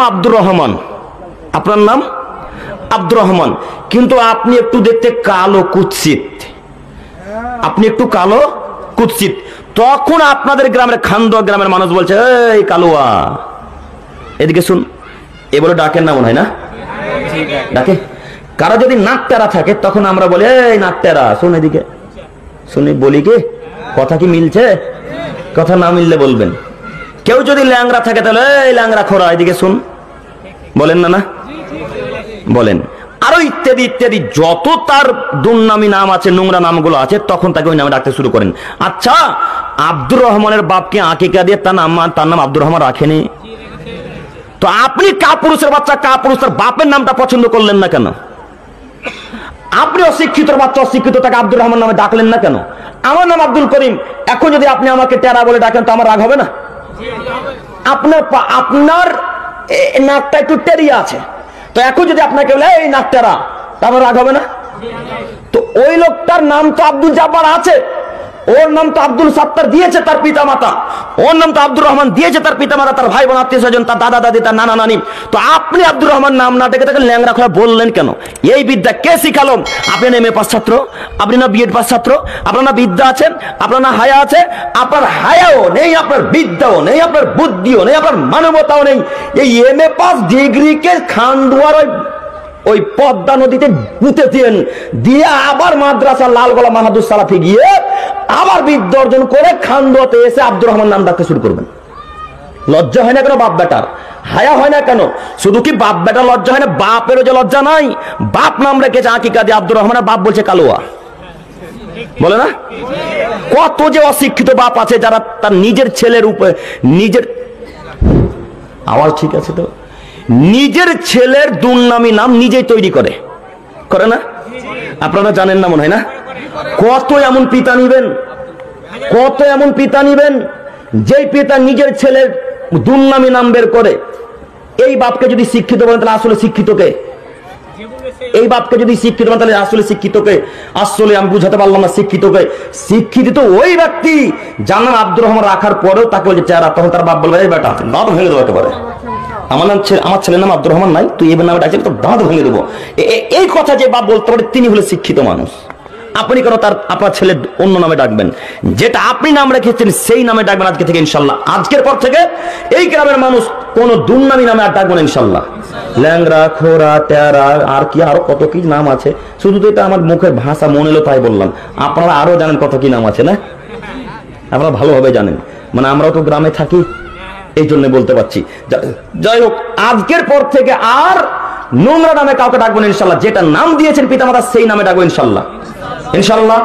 আব্দুর রহমান, আপনার নাম আব্দুর রহমান, কিন্তু আপনি একটু দেখতে কালো কুৎসিত, আপনি একটু কালো কুৎসিত। তখন আপনাদের গ্রামের খান্দোয়া গ্রামের মানুষ বলছে, এই কালুয়া এদিকে শুন, এ বলে ডাকেন না মনে হয় না? ডাকে। কারো যদি নাক টেরা থাকে তখন আমরা বলি, এই নাক টেরা শুন এদিকে, শুনি বলি কি কথা কি মিলছে? কথা না মিললে বলবেন। কেউ যদি ল্যাংরা থাকে তাহলে এই ল্যাংরা খোরা এদিকে শুন, বলেন না? না বলেন। আরো ইত্যাদি ইত্যাদি যত তার দুর্নামি নাম আছে, নোংরা নামগুলো আছে, তখন তাকে ওই নামে ডাকতে শুরু করেন। আচ্ছা, আব্দুর রহমানের বাপকে আকিকা দিয়ে তার নাম আব্দুর রহমান রাখেনি, তো আপনি কাপুরুষের বাচ্চা, কাপুরুষ তার বাপের নামটা পছন্দ করলেন না কেন? আপনি অশিক্ষিত বাচ্চা, অশিক্ষিত তাকে আব্দুর রহমান নামে ডাকলেন না কেন? আমার নাম আব্দুল করিম, এখন যদি আপনি আমাকে টেরা বলে ডাকেন তো আমার রাগ হবে না? আপনার নাকটা একটু টেরিয়া আছে, তো এখন যদি আপনাকে বলে এই নাক টেরা, তারপর রাগ হবে না? তো ওই লোকটার নাম তো আব্দুল জাব্বার আছে, ওর নাম তো আব্দুল সাত্তার দিয়েছে তার পিতা মাতা, ওর নাম তো আব্দুর রহমান দিয়েছে তার পিতা মাতা, তার ভাই বোন, আত্মীয় স্বজন, তার দাদা দাদি, তার নানা নানি। তো আপনি আব্দুর রহমান নাম না ডেকে তাকে ল্যাংরা খোলা বললেন কেন? এই বিদ্যা কে শিখালো? আপনি না এমএ পাস ছাত্র, আপনি না বিএড পাস ছাত্র, আপনার না বিদ্যা আছেন, আপনার না হায়া আছে? আপনার হায়াও নেই, আপনার বিদ্যাও নেই, আপনার বুদ্ধিও নেই, আপনার মানবতাও নেই। এই এমএ পাস ডিগ্রিকে খানদুয়ার ওই পদ্মা নদীতে পুঁতে দিয়েন, দিয়ে আবার মাদ্রাসা লালগোলা মাহাদুর সালাফি গিয়ে আবার বিদ্যা অর্জন করে খানদুয়াতে এসে আব্দুর রহমান নাম ডাকতে শুরু করবেন। লজ্জা হয় না কেন বাপ বেটার? হায়া হয় না কেন? শুধু কি বাপ বেটা লজ্জা হয় না, বাপেরও যে লজ্জা নাই? বাপ নাম রেখেছে আকিকা দিয়ে আব্দুর রহমান, বাপ বলছে কালুয়া, বলে না? কত যে অশিক্ষিত বাপ আছে যারা তার নিজের ছেলের উপরে, নিজের আওয়াজ ঠিক আছে তো, নিজের ছেলের দুর্নামি নাম নিজেই তৈরি করে, করে না? আপনারা জানেন না মনে হয় না? কত এমন পিতা নিবেন, কত এমন পিতা নিবেন যেই পিতা নিজের ছেলের দুর্নামি নাম বের করে। এই বাপকে যদি শিক্ষিত বলেন তাহলে আসলে শিক্ষিতকে, এই বাপকে যদি শিক্ষিত বলেন তাহলে আসলে শিক্ষিতকে, আসলে আমি বুঝাতে পারলাম না শিক্ষিতকে। শিক্ষিত তো ওই ব্যক্তি যার নাম আব্দুর রহমান রাখার পরেও তাকে বলছে চেহারা, তখন তার বাপ বলবে এই বেটা দাঁত ভেঙে দেবো একেবারে, আমার ছেলের নাম আব্দুর রহমান নাই, তুই এবার নামে ডাকছিস তো দাঁত ভেঙে দেবো। এই কথা যে বাপ বলতে পারে তিনি হলে শিক্ষিত মানুষ। আপনি কেন আপনার ছেলে অন্য নামে ডাকবেন? যেটা আপনি নাম রেখেছেন সেই নামে ডাকবেন আজকে থেকে ইনশাল্লাহ। আজকের পর থেকে এই গ্রামের মানুষ কোন দুর্নামি নামে আর ডাকবেন ইনশাল্লাহ। ল্যাংরা, খোরা, টেরা, আর কি আরো কত কি নাম আছে, শুধু তো এটা আমার মুখের ভাষা মনে এলো তাই বললাম। আপনারা আরো জানেন কত কি নাম আছে না? আপনারা ভালোভাবে জানেন, মানে আমরাও তো গ্রামে থাকি, এই জন্য বলতে পারছি। যাই হোক, আজকের পর থেকে আর নোংরা নামে কাউকে ডাকবেন ইনশাল্লাহ। যেটা নাম দিয়েছেন পিতামাতা সেই নামে ডাকবো ইনশাল্লাহ, ইনশাল্লাহ।